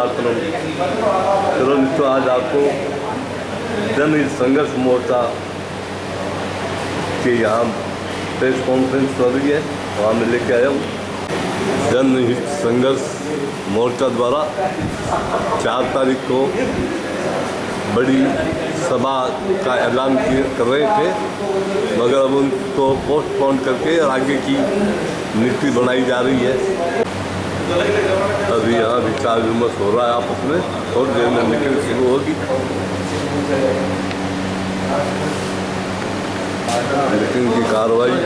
मातरम। चलो तो आज आपको जनहित संघर्ष मोर्चा के यहाँ प्रेस कॉन्फ्रेंस हो रही है, वहाँ मैं लेके आया हूँ। जनहित संघर्ष मोर्चा द्वारा 4 तारीख को बड़ी सभा का ऐलान कर रहे थे, मगर अब उनको पोस्टपोन करके आगे की नीति बनाई जा रही है। अभी यहाँ विचार विमर्श हो रहा है आपस में, थोड़ी देर में मीटिंग शुरू होगी। मीटिंग की कार्रवाई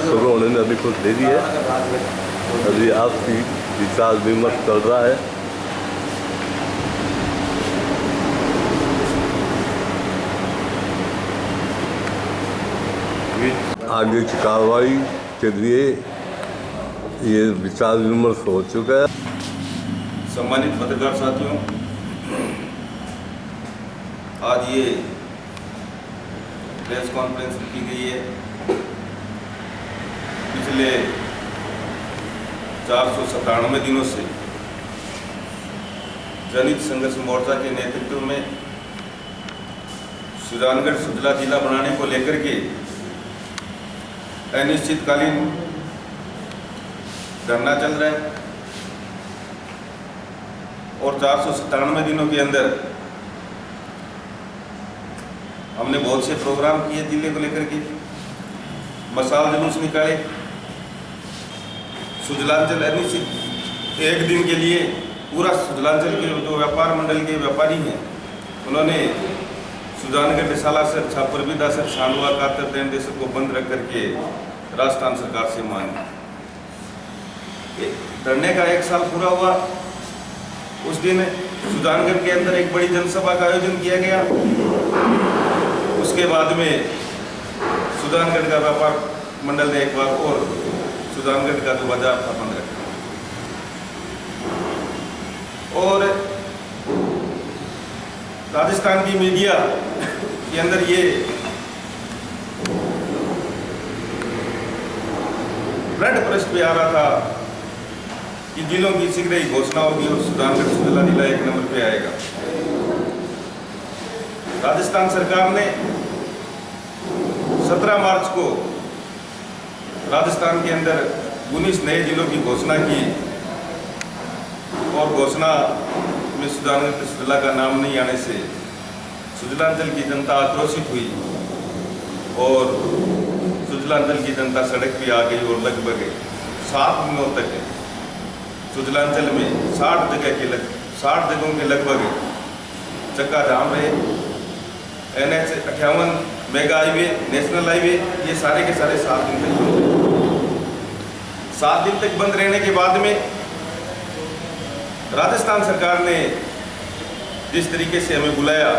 शुरू होने में अभी कुछ देरी है। अभी आपसी विचार विमर्श चल रहा है। आगे की कार्रवाई के लिए ये विचार विमर्श हो चुका है। सम्मानित पत्रकार साथियों, आज ये प्रेस कॉन्फ्रेंस की गई है। पिछले 497 दिनों से जनहित संघर्ष मोर्चा के नेतृत्व में सुजानगढ़ सुजला जिला बनाने को लेकर के अनिश्चितकालीन धरना चल रहा है और 497 दिनों के अंदर हमने बहुत से प्रोग्राम किए जिले को लेकर के, मसाल जुलूस निकाले। सुजलांचल अनिश्चित एक दिन के लिए पूरा सुजलांचल के जो व्यापार मंडल के व्यापारी हैं, उन्होंने सुजानगढ़ सालासर, छापरबिदासर, सांडवा, कातर, देश को बंद रख करके राजस्थान सरकार से मांग। धरने का 1 साल पूरा हुआ। उस दिन सुजानगढ़ के अंदर एक बड़ी जनसभा का आयोजन किया गया। उसके बाद में सुजानगढ़ का व्यापार मंडल ने एक बार और सुजानगढ़ का जो बाजार था बंद रखा और राजस्थान की मीडिया के अंदर ये फ्रंट पृष्ठ पे आ रहा था कि जिलों की शीघ्र ही घोषणा होगी और सुजानगढ़ सुजला जिला 1 नंबर पे आएगा। राजस्थान सरकार ने 17 मार्च को राजस्थान के अंदर 19 नए जिलों की घोषणा की और घोषणा में सुजानगढ़ सुजला का नाम नहीं आने से सुजलांचल की जनता आक्रोशित हुई और सुजलांचल की जनता सड़क पे आ गई और लगभग 7 दिनों तक सुजलांचल में 60 जगहों के लगभग चक्का जाम रहे। NH 58 mega highway, national highway, ये सारे के सारे 7 दिन तक बंद रहे। 7 दिन तक बंद रहने के बाद में राजस्थान सरकार ने जिस तरीके से हमें बुलाया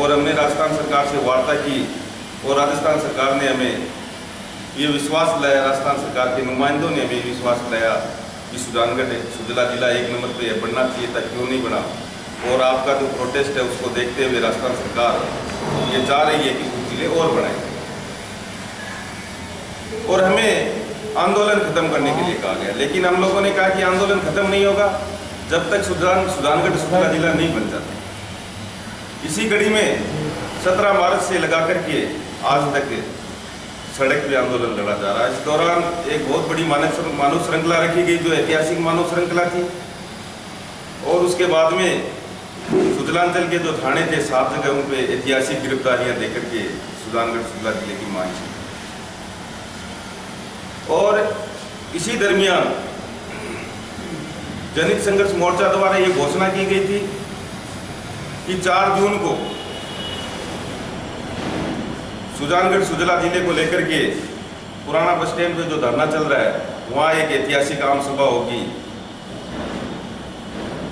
और हमने राजस्थान सरकार से वार्ता की और राजस्थान सरकार ने हमें ये विश्वास दिलाया, राजस्थान सरकार के नुमाइंदों ने हमें विश्वास दिलाया कि सुजानगढ़ सुजला जिला 1 नंबर पे बढ़ना चाहिए था, क्यों नहीं बना। और आपका जो प्रोटेस्ट है उसको देखते हुए राजस्थान सरकार ये चाह रही है कि कुछ जिले और बढ़ाएं और हमें आंदोलन खत्म करने के लिए कहा गया। लेकिन हम लोगों ने कहा कि आंदोलन खत्म नहीं होगा जब तक सुजानगढ़ सुजला जिला नहीं बन जाता। इसी कड़ी में 17 मार्च से लगा करके आज तक सड़क पे आंदोलन लड़ा जा रहा है। इस दौरान एक बहुत बड़ी मानव श्रृंखला रखी गई जो ऐतिहासिक मानव श्रृंखला थी और उसके बाद में सुजलांचल के जो थाने थे 7 जगहों पे ऐतिहासिक गिरफ्तारियां देकर के सुजानगढ़ सुजला जिले की मांग की। और इसी दरमियान जनहित संघर्ष मोर्चा द्वारा ये घोषणा की गई थी कि 4 जून को सुजानगढ़ सुजला जिले को लेकर के पुराना बस स्टैंड पे जो धरना चल रहा है वहाँ एक ऐतिहासिक आम सभा होगी।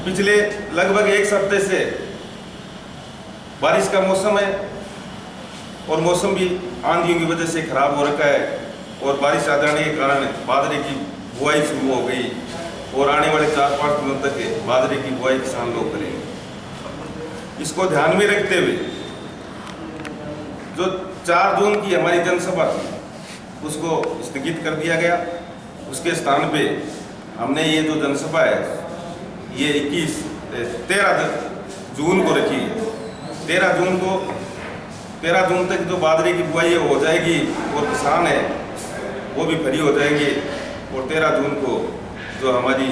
पिछले लगभग 1 हफ्ते से बारिश का मौसम है और मौसम भी आंधियों की वजह से खराब हो रखा है और बारिश आ जाने के कारण बाजरे की बुआई शुरू हो गई और आने वाले 4-5 दिनों तक बाजरे की बुआई किसान लोग करेंगे। इसको ध्यान में रखते हुए जो 4 जून की हमारी जनसभा थी उसको स्थगित कर दिया गया। उसके स्थान पे हमने ये जो जनसभा है ये 21 13 जून को रखी है। 13 जून तक जो बाजरे की बुआई हो जाएगी और किसान है वो भी फ्री हो जाएंगे। और 13 जून को जो हमारी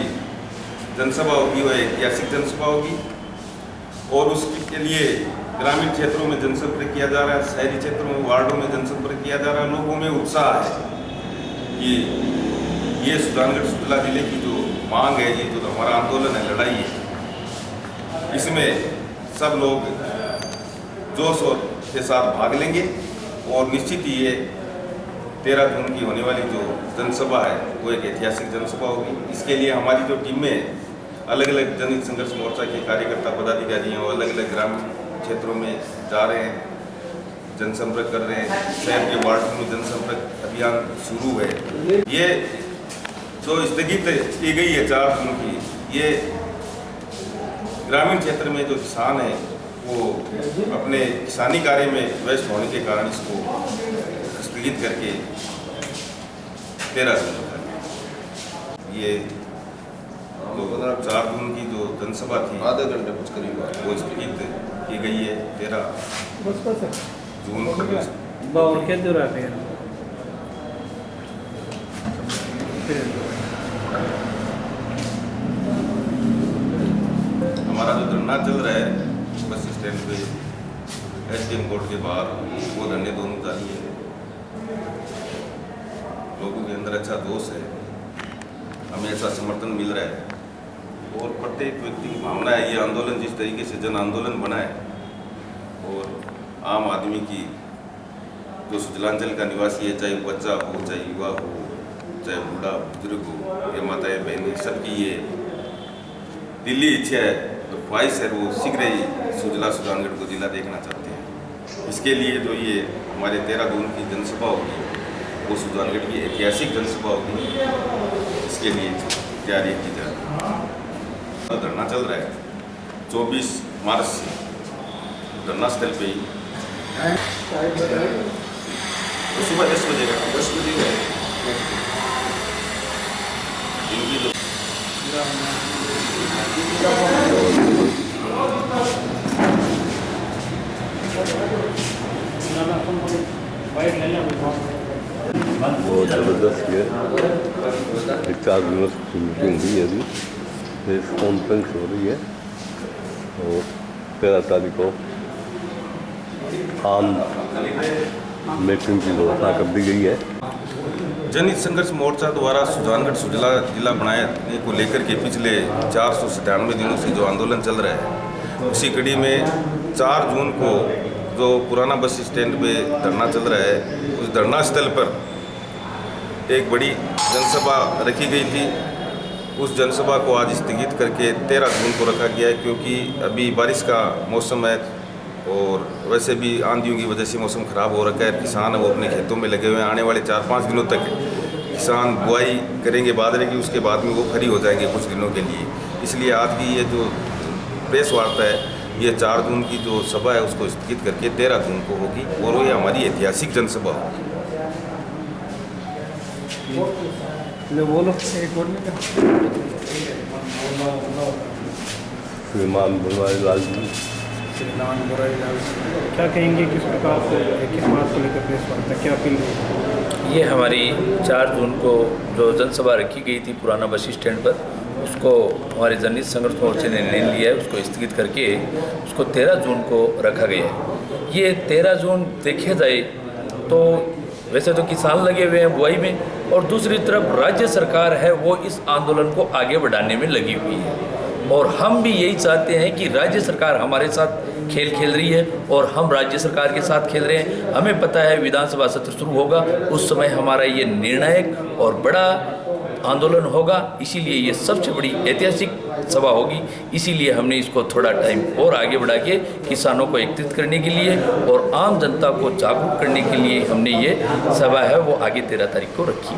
जनसभा होगी वो ऐतिहासिक जनसभा होगी और उसके लिए ग्रामीण क्षेत्रों में जनसंपर्क किया जा रहा है, शहरी क्षेत्रों में वार्डों में जनसंपर्क किया जा रहा है। लोगों में उत्साह है कि ये सुजानगढ़ सुजला जिले की जो मांग है, ये जो हमारा आंदोलन है, लड़ाई है, इसमें सब लोग जोश और के साथ भाग लेंगे और निश्चित ही ये 13 जून की होने वाली जो जनसभा है वो एक ऐतिहासिक जनसभा होगी। इसके लिए हमारी जो टीमें अलग अलग जनहित संघर्ष मोर्चा के कार्यकर्ता पदाधिकारी हैं वो अलग अलग ग्रामीण क्षेत्रों में जा रहे हैं, जनसंपर्क कर रहे हैं। शहर के वार्डों में जनसंपर्क अभियान शुरू है। ये जो स्थगित की गई है 4 जून की, ये ग्रामीण क्षेत्र में जो किसान है वो अपने किसानी कार्य में व्यस्त होने के कारण इसको स्थगित करके 13 जून तक ये तो 4 जून की जो जनसभा थी आधे घंटे कुछ करीब वो स्थगित की गई है 13 जून को। और क्या दूर है हमारा जो धरना चल रहा है बस स्टैंड पे SDM कोर्ट के बाहर, वो धरने दोनों जारी है। लोगों के अंदर अच्छा जोश है, हमें ऐसा समर्थन मिल रहा है और प्रत्येक व्यक्ति की भावना है ये आंदोलन जिस तरीके से जन आंदोलन बना है और आम आदमी की जो सुजलांचल का निवासी है, चाहे बच्चा हो, चाहे युवा हो, चाहे बूढ़ा बुजुर्ग हो, या माताएं बहनें, सबकी ये दिल्ली इच्छा है, तो ख्वाहिश है, वो शीघ्र ही सुजला सुजानगढ़ को जिला देखना चाहते हैं। इसके लिए जो ये हमारे 13 जून की जनसभा होगी वो सुजानगढ़ की ऐतिहासिक जनसभा होगी। इसके लिए तैयारी की जा रही है। धरना चल रहा है 24 मार्च से धरना स्थल पे ही तो सुबह 10 बजे का 10 बजे का इनकी जो बहुत ज़बरदस्त है। 4 दिवस की मीटिंग हुई है, अभी प्रेस कॉन्फ्रेंस हो रही है और 13 तारीख को आम मीटिंग की व्यवस्था कर दी गई है। जनहित संघर्ष मोर्चा द्वारा सुजानगढ़ सुजला जिला बनाने को लेकर के पिछले 497 दिनों से जो आंदोलन चल रहा है, उसी कड़ी में 4 जून को जो पुराना बस स्टैंड पे धरना चल रहा है, उस धरना स्थल पर एक बड़ी जनसभा रखी गई थी। उस जनसभा को आज स्थगित करके 13 जून को रखा गया है, क्योंकि अभी बारिश का मौसम है और वैसे भी आंधियों की वजह से मौसम ख़राब हो रखा है। किसान वो अपने खेतों में लगे हुए हैं। आने वाले 4-5 दिनों तक किसान बुआई करेंगे बाजरे की, उसके बाद में वो फ्री हो जाएंगे कुछ दिनों के लिए। इसलिए आज की ये जो प्रेस वार्ता है, ये 4 जून की जो सभा है उसको स्थगित करके 13 जून को होगी और ये हमारी ऐतिहासिक जनसभा होगी। बोलो एक श्रीमान बनवारी लाल जी, क्या कहेंगे, किस प्रकार से, किस बात को लेकर प्रेस वार्ता, क्या अपील है? ये हमारी 4 जून को जो जनसभा रखी गई थी पुराना बस स्टैंड पर, उसको हमारे जनहित संघर्ष मोर्चे ने निर्णय लिया है उसको स्थगित करके उसको 13 जून को रखा गया है। ये 13 जून देखे जाए तो वैसे तो किसान लगे हुए हैं बुआई में, और दूसरी तरफ राज्य सरकार है वो इस आंदोलन को आगे बढ़ाने में लगी हुई है। और हम भी यही चाहते हैं कि राज्य सरकार हमारे साथ खेल खेल रही है और हम राज्य सरकार के साथ खेल रहे हैं। हमें पता है विधानसभा सत्र शुरू होगा, उस समय हमारा ये निर्णायक और बड़ा आंदोलन होगा, इसीलिए ये सबसे बड़ी ऐतिहासिक सभा होगी। इसीलिए हमने इसको थोड़ा टाइम और आगे बढ़ा के किसानों को एकत्रित करने के लिए और आम जनता को जागरूक करने के लिए हमने ये सभा है वो आगे 13 तारीख को रखी।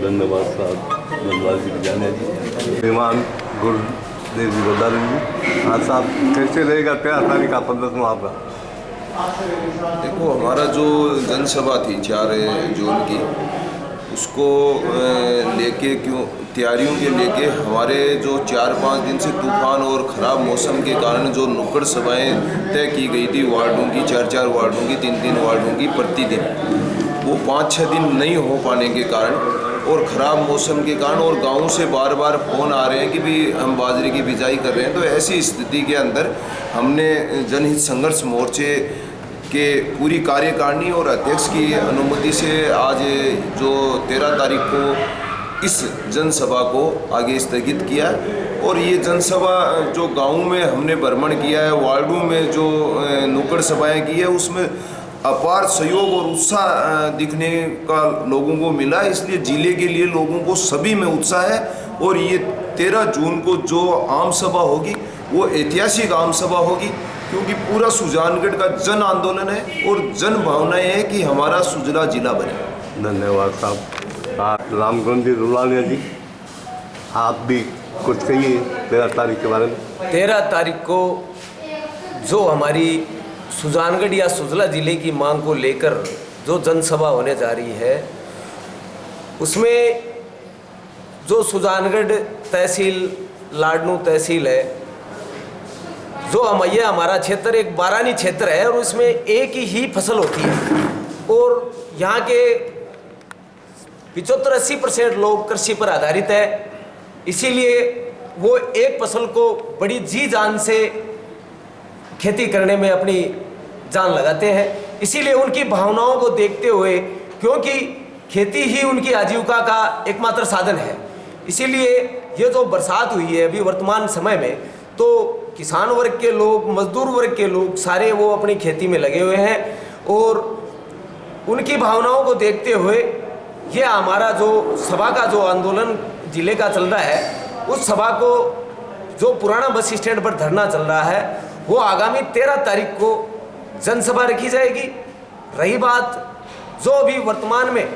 धन्यवाद साहब धन्यवाद जी जाने जी। श्रीमान गुरुदेव जी गोदारी जी, हाँ साहब कैसे रहेगा 13 तारीख का 15वां आपका? देखो, हमारा जो जनसभा थी 4 जून की, उसको लेके तैयारियों के लेके हमारे जो 4-5 दिन से तूफान और ख़राब मौसम के कारण जो नुक्कड़ सभाएं तय की गई थी वार्डों की, 4-4 वार्डों की, 3-3 वार्डों की प्रतिदिन, वो 5-6 दिन नहीं हो पाने के कारण और ख़राब मौसम के कारण और गाँव से बार बार फ़ोन आ रहे हैं कि भी हम बाजरे की बिजाई कर रहे हैं, तो ऐसी स्थिति के अंदर हमने जनहित संघर्ष मोर्चे के पूरी कार्यकारिणी और अध्यक्ष की अनुमति से आज जो 13 तारीख को इस जनसभा को आगे स्थगित किया और ये जनसभा जो गाँव में हमने भ्रमण किया है, वार्डों में जो नुक्कड़ सभाएं की है, उसमें अपार सहयोग और उत्साह दिखने का लोगों को मिला। इसलिए जिले के लिए लोगों को सभी में उत्साह है और ये 13 जून को जो आम सभा होगी वो ऐतिहासिक आम सभा होगी, क्योंकि पूरा सुजानगढ़ का जन आंदोलन है और जन भावनाएं है कि हमारा सुजला जिला बने। धन्यवाद साहब। रामगंज जी, रुलानिया जी, आप भी कुछ कहिए 13 तारीख के बारे में। 13 तारीख को जो हमारी सुजानगढ़ या सुजला ज़िले की मांग को लेकर जो जनसभा होने जा रही है, उसमें जो सुजानगढ़ तहसील लाडनू तहसील है, जो ये हमारा क्षेत्र एक बारानी क्षेत्र है और उसमें एक ही फसल होती है और यहाँ के 75-80% लोग कृषि पर आधारित है। इसीलिए वो एक फसल को बड़ी जी जान से खेती करने में अपनी जान लगाते हैं। इसीलिए उनकी भावनाओं को देखते हुए, क्योंकि खेती ही उनकी आजीविका का एकमात्र साधन है, इसीलिए ये जो बरसात हुई है अभी वर्तमान समय में, तो किसान वर्ग के लोग, मजदूर वर्ग के लोग सारे वो अपनी खेती में लगे हुए हैं और उनकी भावनाओं को देखते हुए ये हमारा जो सभा का जो आंदोलन जिले का चल रहा है, उस सभा को जो पुराना बस स्टैंड पर धरना चल रहा है वो आगामी 13 तारीख को जनसभा रखी जाएगी। रही बात जो अभी वर्तमान में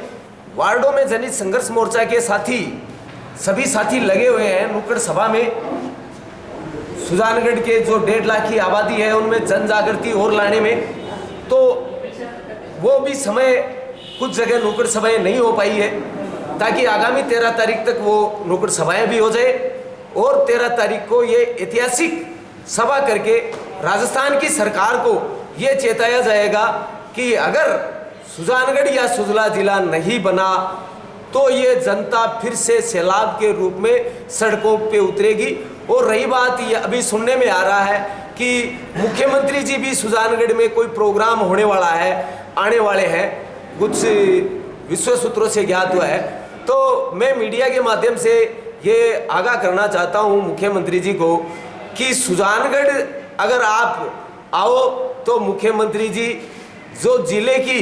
वार्डों में जनहित संघर्ष मोर्चा के साथी सभी साथी लगे हुए हैं नुक्कड़ सभा में, सुजानगढ़ के जो 1.5 लाख की आबादी है उनमें जन जागृति और लाने में, तो वो भी समय कुछ जगह नुक्कड़ सभाएं नहीं हो पाई है, ताकि आगामी 13 तारीख तक वो नुक्कड़ सभाएं भी हो जाए और 13 तारीख को ये ऐतिहासिक सभा करके राजस्थान की सरकार को ये चेताया जाएगा कि अगर सुजानगढ़ या सुजला जिला नहीं बना तो ये जनता फिर से सैलाब के रूप में सड़कों पे उतरेगी। और रही बात, ये अभी सुनने में आ रहा है कि मुख्यमंत्री जी भी सुजानगढ़ में कोई प्रोग्राम होने वाला है, आने वाले हैं, कुछ विश्व सूत्रों से ज्ञात हुआ है। तो मैं मीडिया के माध्यम से ये आगाह करना चाहता हूँ मुख्यमंत्री जी को कि सुजानगढ़ अगर आप आओ तो मुख्यमंत्री जी जो जिले की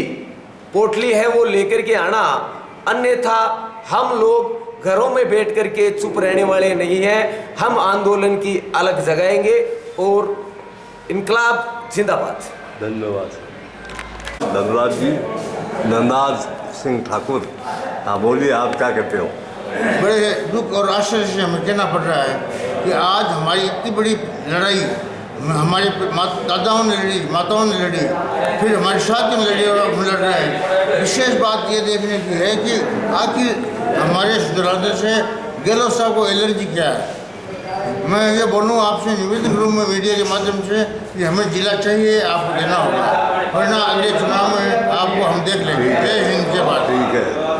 पोटली है वो लेकर के आना, अन्यथा हम लोग घरों में बैठ कर के चुप रहने वाले नहीं हैं। हम आंदोलन की अलग जगाएंगे और इनकलाब जिंदाबाद। धन्यवाद। धनराज जी, नंदाज सिंह ठाकुर, हाँ बोलिए, आप क्या कहते हो? बड़े दुख और आश्चर्य से हमें कहना पड़ रहा है कि आज हमारी इतनी बड़ी लड़ाई हमारे दादाओं ने लड़ी, माताओं ने लड़ी, फिर हमारे साथियों ने लड़ी और अब लड़ रहे हैं। विशेष बात ये देखने की है कि आखिर हमारे सुधराने से गहलोत साहब को एलर्जी क्या है। मैं ये बोलूँ आपसे, निवेदन करूँ मैं मीडिया के माध्यम से कि हमें जिला चाहिए, आपको देना होगा, वरना अगले चुनाव में आपको हम देख लेंगे। जय हिंद, जय भारत। ठीक है।